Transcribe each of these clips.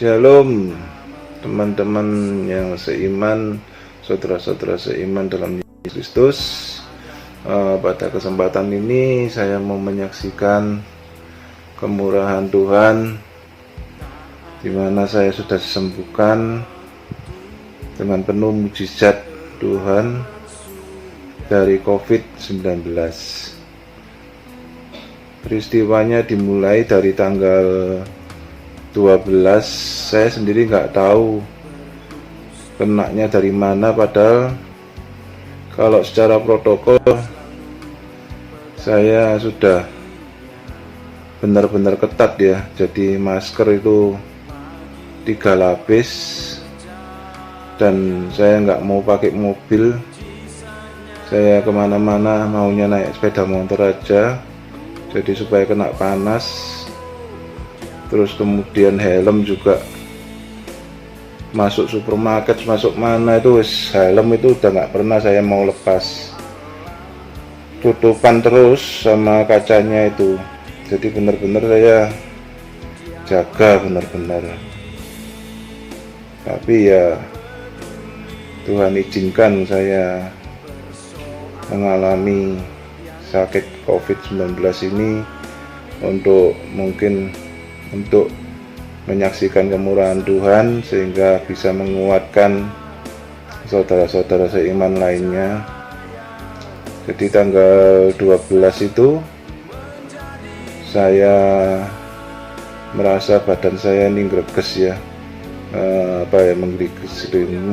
Shalom teman-teman yang seiman, saudara-saudara seiman dalam Yesus Kristus. Pada kesempatan ini saya mau menyaksikan kemurahan Tuhan, di mana saya sudah disembuhkan dengan penuh mujizat Tuhan dari COVID-19. Peristiwanya dimulai dari tanggal 12. Saya sendiri nggak tahu kenanya dari mana, padahal kalau secara protokol saya sudah benar-benar ketat ya. Jadi masker itu 3 lapis, dan saya nggak mau pakai mobil. Saya kemana-mana maunya naik sepeda motor aja, jadi supaya kena panas. Terus kemudian helm juga, masuk supermarket, masuk mana itu helm itu udah nggak pernah saya mau lepas, tutupan terus sama kacanya itu. Jadi benar-benar saya jaga benar-benar. Tapi ya Tuhan izinkan saya mengalami sakit COVID-19 ini untuk menyaksikan kemurahan Tuhan, sehingga bisa menguatkan saudara-saudara seiman lainnya. Jadi tanggal 12 itu saya merasa badan saya ini greges ya,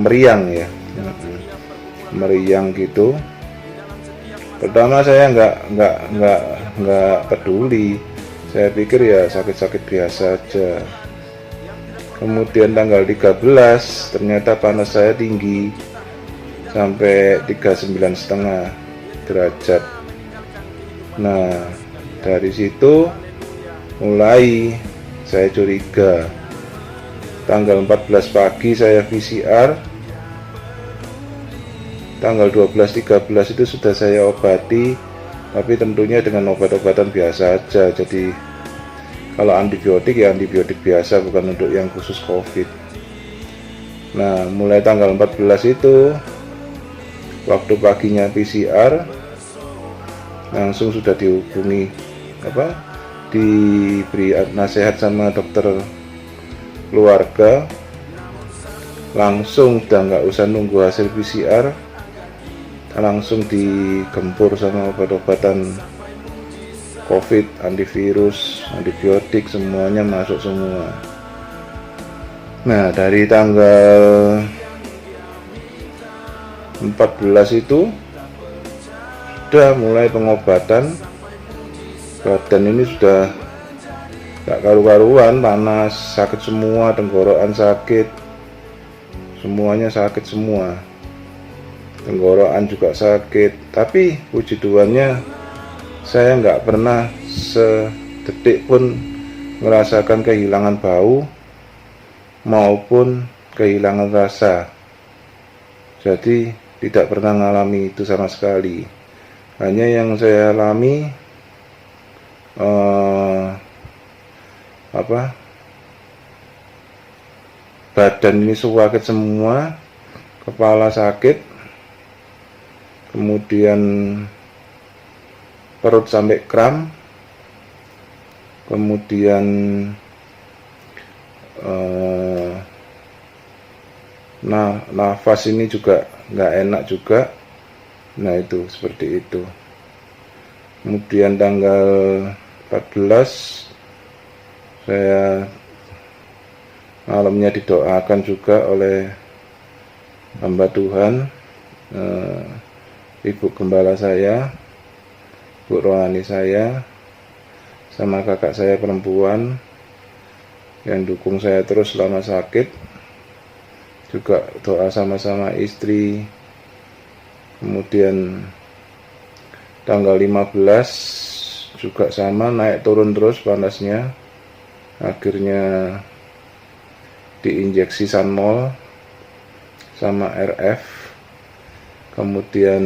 meriang ya, meriang gitu. Pertama saya nggak peduli, saya pikir ya sakit-sakit biasa aja. Kemudian tanggal 13 ternyata panas saya tinggi sampai 39,5 derajat. Nah, dari situ mulai saya curiga. Tanggal 14 pagi saya PCR, tanggal 12-13 itu sudah saya obati, tapi tentunya dengan obat-obatan biasa aja. Jadi kalau antibiotik ya antibiotik biasa, bukan untuk yang khusus COVID. Nah, mulai tanggal 14 itu waktu paginya PCR, langsung sudah dihubungi diberi nasihat sama dokter keluarga, langsung udah nggak usah nunggu hasil PCR, langsung digempur sama obat-obatan COVID, antivirus, antibiotik, semuanya masuk semua. Nah, dari tanggal 14 itu sudah mulai pengobatan. Badan ini sudah gak karu-karuan, panas, sakit semua, tenggorokan sakit, semuanya sakit semua. Tenggorokan juga sakit, tapi puji Tuhannya saya nggak pernah sedetik pun merasakan kehilangan bau maupun kehilangan rasa. Jadi tidak pernah mengalami itu sama sekali. Hanya yang saya alami badan ini sakit semua, kepala sakit, kemudian perut sampai kram, kemudian nafas ini juga nggak enak juga. Nah, itu seperti itu. Kemudian tanggal 14 saya malamnya didoakan juga oleh hamba Tuhan, ibu gembala saya, bu rohani saya, sama kakak saya perempuan yang dukung saya terus selama sakit, juga doa sama-sama istri. Kemudian tanggal 15 juga sama, naik turun terus panasnya, akhirnya diinjeksi Sanmol sama RF. Kemudian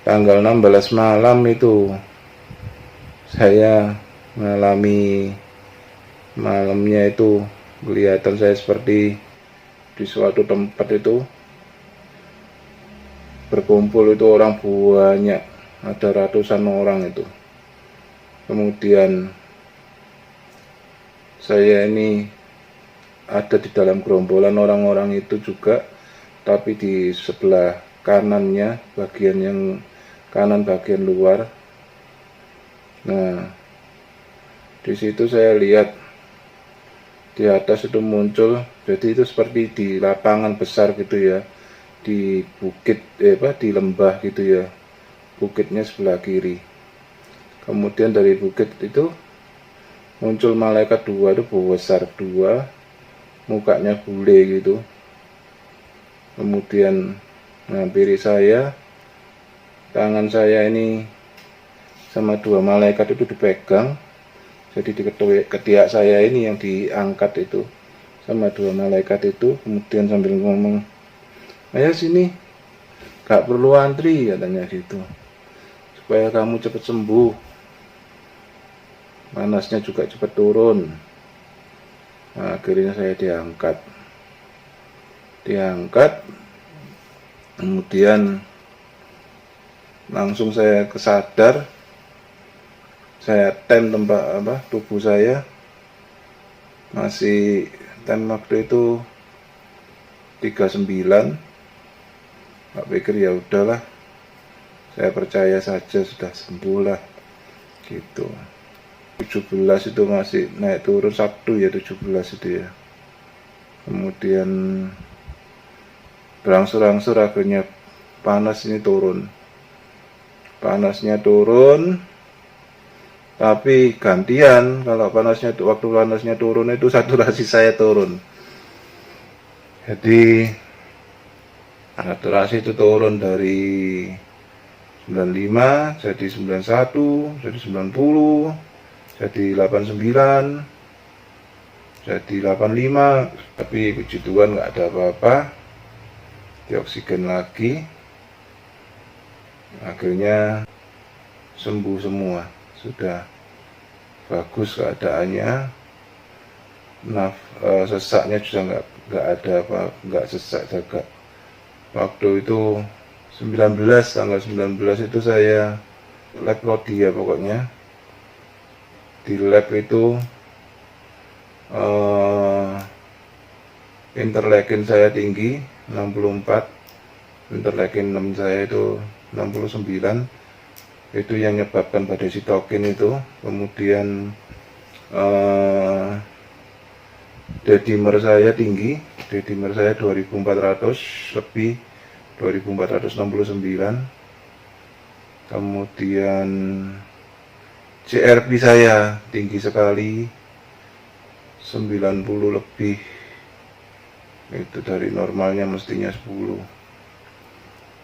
tanggal 16 malam itu saya mengalami malamnya itu kelihatan saya seperti di suatu tempat itu berkumpul itu orang banyak, ada ratusan orang itu. Kemudian saya ini ada di dalam gerombolan orang-orang itu juga, tapi di sebelah kanannya, bagian yang kanan bagian luar. Nah, di situ saya lihat di atas itu muncul, jadi itu seperti di lapangan besar gitu ya, di bukit di lembah gitu ya, bukitnya sebelah kiri. Kemudian dari bukit itu muncul malaikat dua, itu besar dua, mukanya bule gitu. Kemudian menghampiri saya, tangan saya ini sama dua malaikat itu dipegang, jadi di ketiak saya ini yang diangkat itu sama dua malaikat itu. Kemudian sambil ngomong, ayo sini, gak perlu antri katanya gitu, supaya kamu cepat sembuh, panasnya juga cepat turun. Nah, akhirnya saya diangkat, kemudian langsung saya kesadar, saya tem tempat tubuh saya, masih tem waktu itu 39. Tak pikir ya udahlah, saya percaya saja sudah sembuh lah gitu. 17 itu masih naik turun, Sabtu ya 17 itu ya. Kemudian berangsur-angsur akhirnya panas ini turun, panasnya turun, tapi gantian. Kalau waktu panasnya turun itu saturasi saya turun, jadi saturasi itu turun dari 95 jadi 91, jadi 90, jadi 89, jadi 85. Tapi puji Tuhan nggak ada apa-apa, dioksigen lagi, akhirnya sembuh semua, sudah bagus keadaannya. Sesaknya juga nggak ada apa, nggak sesak juga. Waktu itu tanggal 19 itu saya lab prodi ya, pokoknya di lab itu interleukin saya tinggi 64, interleukin 6 saya itu 69, itu yang menyebabkan badai sitokin itu. Kemudian D-dimer saya tinggi, D-dimer saya 2400 lebih, 2469. Kemudian CRP saya tinggi sekali, 90 lebih, itu dari normalnya mestinya 10.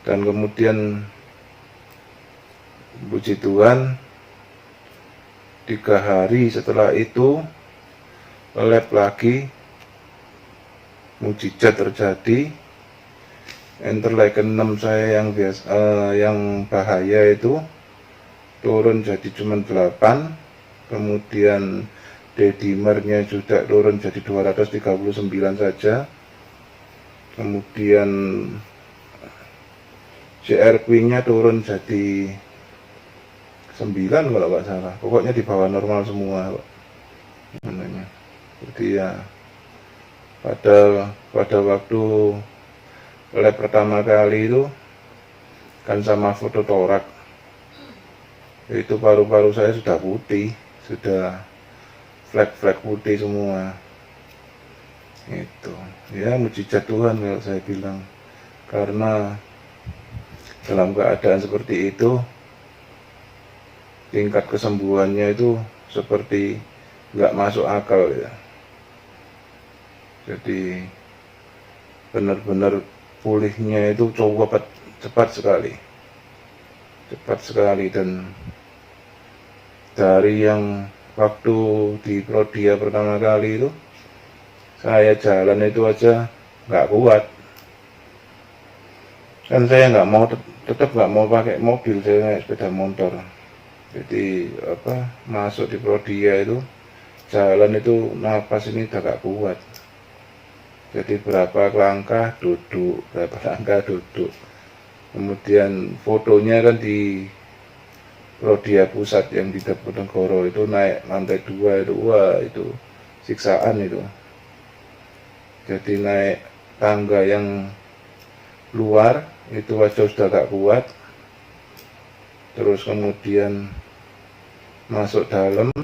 Dan kemudian puji Tuhan 3 hari setelah itu lab lagi, mujizat terjadi. Interleukin 6 saya yang yang bahaya itu turun jadi cuma 8. Kemudian D-dimernya juga turun jadi 239 saja. Kemudian CRP-nya turun jadi 9 kalau nggak salah, pokoknya di bawah normal semua namanya. Jadi ya pada waktu lab pertama kali itu kan sama foto torak, itu paru-paru saya sudah putih, sudah flek-flek putih semua. Itu ya mujizat Tuhan kalau saya bilang, karena dalam keadaan seperti itu tingkat kesembuhannya itu seperti nggak masuk akal ya. Jadi benar-benar pulihnya itu cepat sekali. Dan dari yang waktu di Prodia pertama kali itu saya jalan itu aja nggak kuat, kan saya nggak mau, tetap nggak mau pakai mobil, saya naik sepeda motor. Jadi masuk di Prodia itu jalan itu nafas ini udah gak kuat. Jadi berapa langkah duduk, berapa langkah duduk. Kemudian fotonya kan di Rodia Pusat yang di Diponegoro itu naik lantai 2 itu, wah itu siksaan itu. Jadi naik tangga yang luar itu aja sudah gak kuat. Terus kemudian masuk dalam,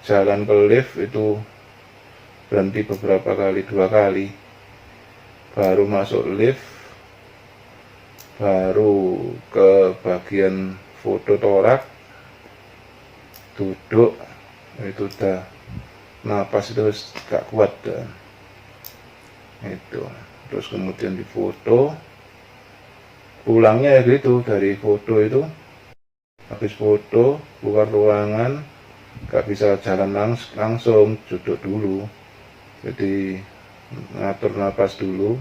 jalan ke lift itu berhenti beberapa kali, 2 kali, baru masuk lift, baru ke bagian foto torak, duduk, itu udah napas itu gak kuat dah. Itu terus kemudian difoto, pulangnya ya gitu, dari foto itu habis foto keluar ruangan, gak bisa jalan langsung, duduk dulu, jadi ngatur napas dulu,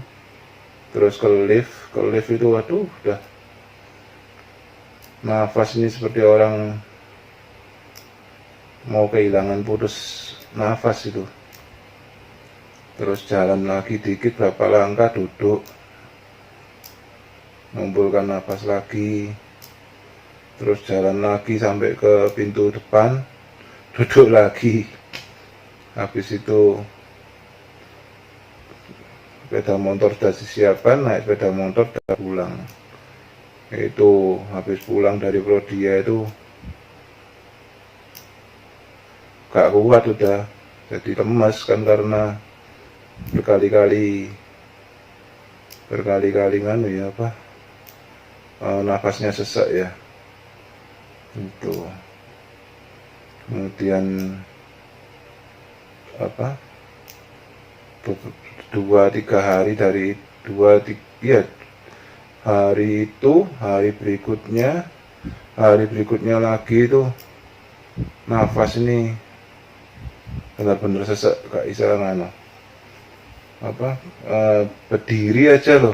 terus ke lift itu waduh udah nafas ini seperti orang mau kehilangan putus nafas itu. Terus jalan lagi dikit berapa langkah duduk, mengumpulkan nafas lagi, terus jalan lagi sampai ke pintu depan, duduk lagi. Habis itu sepeda motor sudah disiapkan, naik sepeda motor sudah pulang. Itu habis pulang dari Prodia itu gak kuat udah, jadi lemas kan karena berkali-kali kan ya apa, nafasnya sesak ya itu. Kemudian apa, 2-3 hari dari ya hari itu, hari berikutnya lagi itu nafas ini benar-benar sesak, gak bisa berdiri aja loh.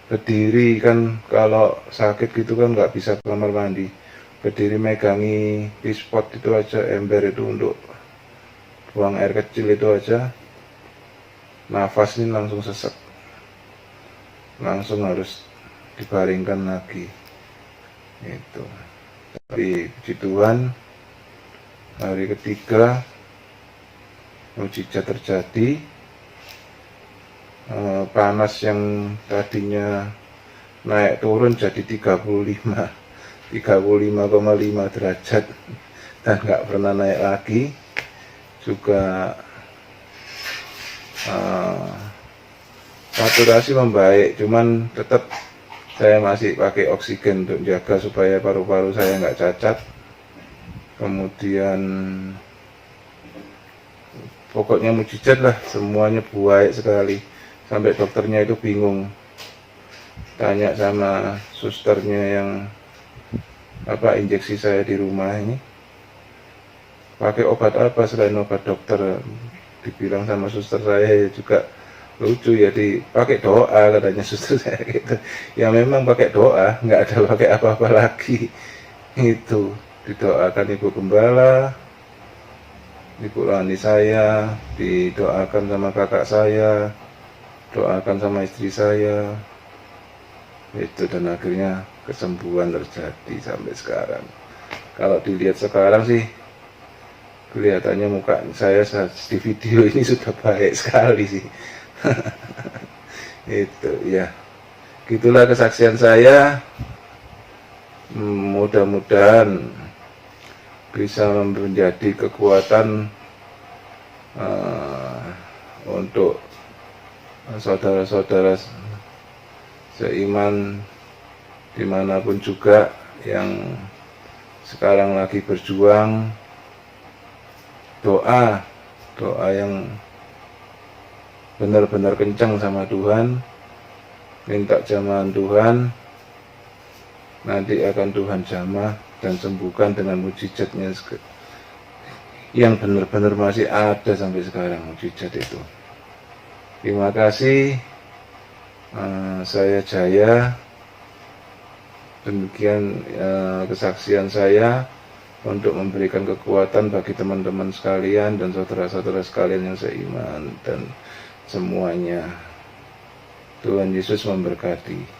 Berdiri kan kalau sakit gitu kan nggak bisa ke kamar mandi, berdiri megangi pispot itu aja, ember itu untuk buang air kecil itu aja, nafas ini langsung sesek, langsung harus dibaringkan lagi itu. Tapi puji Tuhan, hari ketiga mujizat terjadi. Panas yang tadinya naik turun jadi 35,5 derajat dan nggak pernah naik lagi. Juga saturasi membaik, cuman tetap saya masih pakai oksigen untuk jaga supaya paru-paru saya nggak cacat. Kemudian pokoknya mujizat lah, semuanya baik sekali. Sampai dokternya itu bingung, tanya sama susternya yang injeksi saya di rumah ini, pakai obat apa selain obat dokter. Dibilang sama suster saya juga lucu ya, dipakai doa katanya suster saya gitu. Ya memang pakai doa, nggak ada pakai apa-apa lagi. Itu didoakan Ibu Gembala, Ibu Lani saya, didoakan sama kakak saya, doakan sama istri saya itu, dan akhirnya kesembuhan terjadi sampai sekarang. Kalau dilihat sekarang sih kelihatannya muka saya di video ini sudah baik sekali sih. Itu ya, gitulah kesaksian saya. Mudah-mudahan bisa menjadi kekuatan untuk saudara-saudara seiman dimanapun juga yang sekarang lagi berjuang. Doa yang benar-benar kencang sama Tuhan, minta jamahan Tuhan, nanti akan Tuhan jamah dan sembuhkan dengan mujizatnya yang benar-benar masih ada sampai sekarang, mujizat itu. Terima kasih. Saya Jaya. Demikian kesaksian saya. untuk memberikan kekuatan bagi teman-teman sekalian dan saudara-saudara sekalian yang seiman dan semuanya. Tuhan Yesus memberkati.